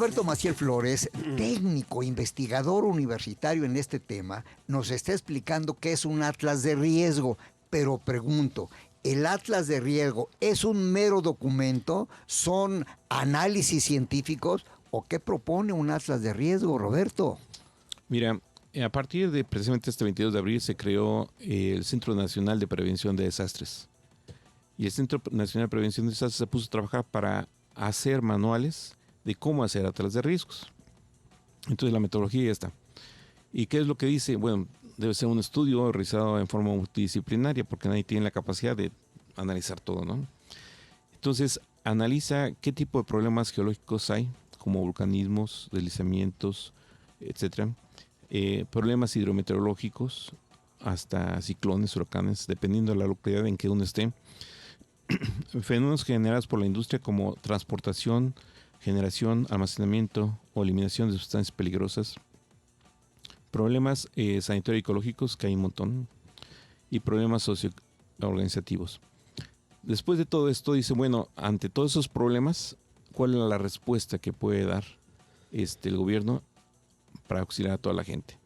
Roberto Maciel Flores, técnico, investigador universitario en este tema, nos está explicando qué es un atlas de riesgo, pero pregunto, ¿el atlas de riesgo es un mero documento? ¿Son análisis científicos? ¿O qué propone un atlas de riesgo, Roberto? Mira, a partir de precisamente este 22 de abril se creó el Centro Nacional de Prevención de Desastres. Y el Centro Nacional de Prevención de Desastres se puso a trabajar para hacer manuales de cómo hacer atlas de riesgos. Entonces la metodología ya está. ¿Y qué es lo que dice? Bueno, debe ser un estudio realizado en forma multidisciplinaria porque nadie tiene la capacidad de analizar todo, ¿no? Entonces analiza qué tipo de problemas geológicos hay, como volcanismos, deslizamientos, etcétera. Problemas hidrometeorológicos, hasta ciclones, huracanes, dependiendo de la localidad en que uno esté. Fenómenos generados por la industria como transportación, generación, almacenamiento o eliminación de sustancias peligrosas. Problemas sanitario-ecológicos, que hay un montón. Y problemas socioorganizativos. Después de todo esto dice, bueno, ante todos esos problemas, ¿cuál es la respuesta que puede dar el gobierno para auxiliar a toda la gente?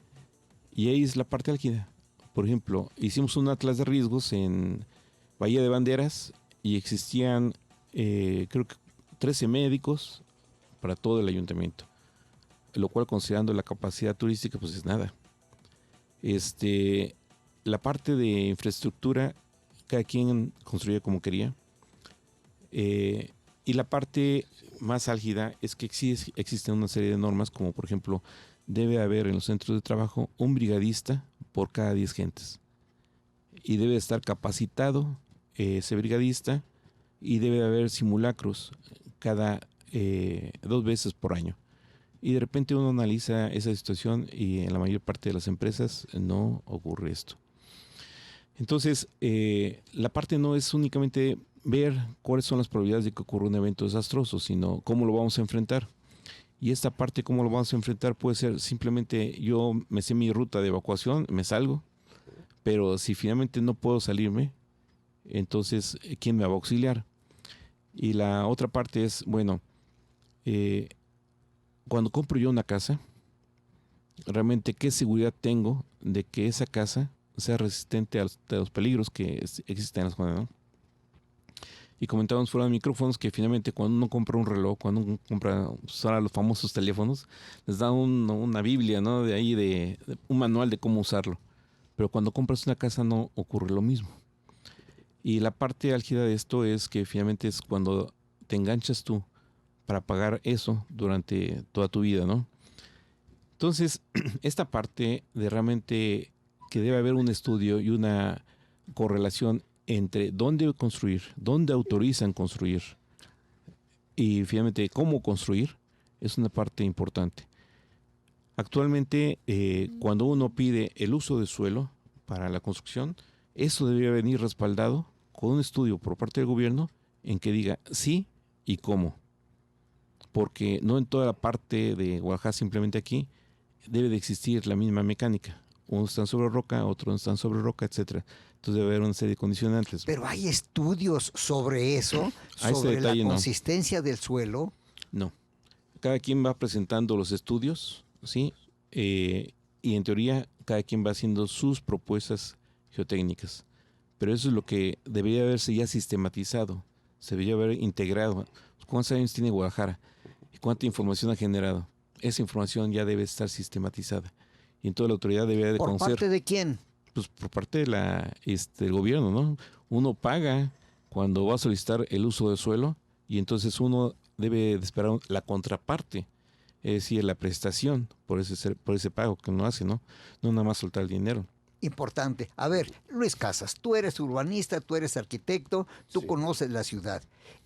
Y ahí es la parte álgida. Por ejemplo, hicimos un atlas de riesgos en Bahía de Banderas y existían, creo que 13 médicos para todo el ayuntamiento, lo cual, considerando la capacidad turística, pues es nada. La parte de infraestructura, cada quien construía como quería. Y la parte más álgida es que existen una serie de normas, como por ejemplo, debe haber en los centros de trabajo un brigadista por cada 10 gentes. Y debe estar capacitado ese brigadista, y debe haber simulacros cada 2 veces por año. Y de repente uno analiza esa situación y en la mayor parte de las empresas no ocurre esto. Entonces, la parte no es únicamente ver cuáles son las probabilidades de que ocurra un evento desastroso, sino cómo lo vamos a enfrentar. Y esta parte, cómo lo vamos a enfrentar, puede ser simplemente yo me sé mi ruta de evacuación, me salgo, pero si finalmente no puedo salirme, entonces, ¿quién me va a auxiliar? Y la otra parte es, bueno, cuando compro yo una casa, realmente qué seguridad tengo de que esa casa sea resistente a los peligros que existen en la zona, ¿no? Y comentábamos fuera de micrófonos que finalmente cuando uno compra un reloj, cuando uno compra ahora los famosos teléfonos, les da una Biblia, ¿no? De ahí de un manual de cómo usarlo. Pero cuando compras una casa no ocurre lo mismo. Y la parte álgida de esto es que finalmente es cuando te enganchas tú para pagar eso durante toda tu vida, ¿no? Entonces, esta parte de realmente que debe haber un estudio y una correlación entre dónde construir, dónde autorizan construir y finalmente cómo construir, es una parte importante. Actualmente, cuando uno pide el uso de suelo para la construcción, eso debería venir respaldado con un estudio por parte del gobierno en que diga sí y cómo. Porque no en toda la parte de Oaxaca, simplemente aquí, debe de existir la misma mecánica. Unos están sobre roca, otros no están sobre roca, etcétera. Entonces debe haber una serie de condicionantes. Pero hay estudios sobre eso, A ese sobre la detalle consistencia del suelo. No. Cada quien va presentando los estudios, ¿sí? Y en teoría cada quien va haciendo sus propuestas geotécnicas. Pero eso es lo que debería haberse ya sistematizado. Se debería haber integrado. ¿Cuántos años tiene Guadalajara? ¿Y cuánta información ha generado? Esa información ya debe estar sistematizada. Y entonces la autoridad debería de conocer. ¿Por parte de quién? Pues por parte de del gobierno, ¿no? Uno paga cuando va a solicitar el uso de suelo y entonces uno debe de esperar la contraparte, es decir, la prestación por ese pago que uno hace, ¿no? No nada más soltar el dinero. Importante. A ver, Luis Casas, tú eres urbanista, tú eres arquitecto, tú Sí. conoces la ciudad.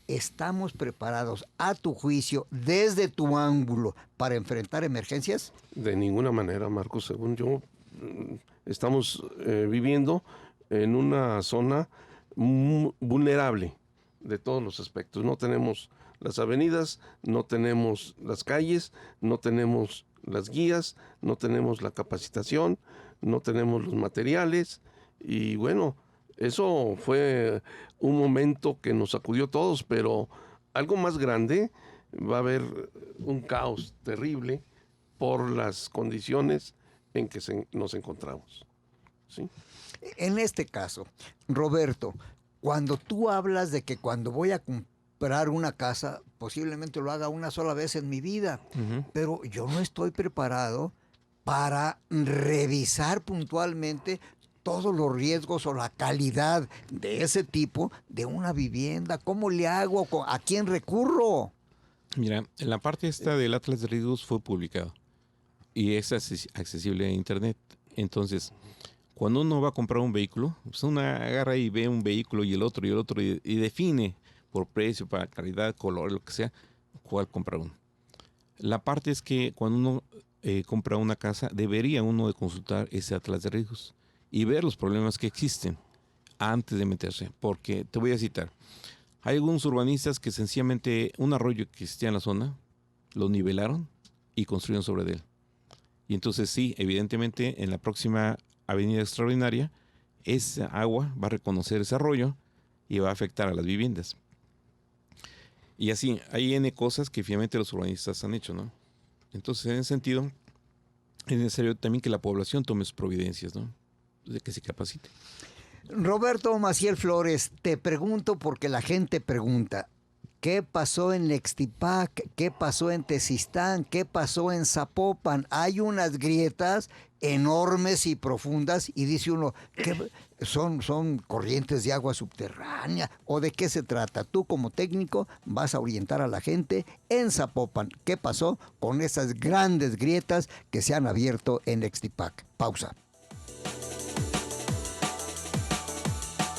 ¿Estamos preparados, a tu juicio, desde tu ángulo, para enfrentar emergencias? De ninguna manera, Marcos. Según yo, estamos viviendo en una zona vulnerable de todos los aspectos. No tenemos las avenidas, no tenemos las calles, no tenemos las guías, no tenemos la capacitación, no tenemos los materiales y bueno, eso fue un momento que nos sacudió a todos, pero algo más grande va a haber un caos terrible por las condiciones en que nos encontramos. ¿Sí? En este caso, Roberto, cuando tú hablas de que cuando voy a comprar una casa, posiblemente lo haga una sola vez en mi vida, pero yo no estoy preparado para revisar puntualmente todos los riesgos o la calidad de ese tipo de una vivienda. ¿Cómo le hago? ¿A quién recurro? Mira, en la parte esta del Atlas de Riesgos fue publicado y es accesible en internet. Entonces, cuando uno va a comprar un vehículo, pues uno agarra y ve un vehículo y el otro y define por precio, para calidad, color, lo que sea, cuál comprar uno. La parte es que cuando uno compra una casa, debería uno de consultar ese Atlas de Riesgos y ver los problemas que existen antes de meterse. Porque te voy a citar, hay algunos urbanistas que sencillamente un arroyo que existía en la zona, lo nivelaron y construyeron sobre él. Y entonces sí, evidentemente en la próxima avenida extraordinaria, esa agua va a reconocer ese arroyo y va a afectar a las viviendas. Y así, hay N cosas que finalmente los urbanistas han hecho, ¿no? Entonces, en ese sentido, es necesario también que la población tome sus providencias, ¿no? De que se capacite. Roberto Maciel Flores, te pregunto porque la gente pregunta, ¿qué pasó en Nextipac? ¿Qué pasó en Tezistán? ¿Qué pasó en Zapopan? Hay unas grietas enormes y profundas y dice uno, ¿qué son corrientes de agua subterránea? ¿O de qué se trata? Tú como técnico vas a orientar a la gente en Zapopan. ¿Qué pasó con esas grandes grietas que se han abierto en Nextipac? Pausa.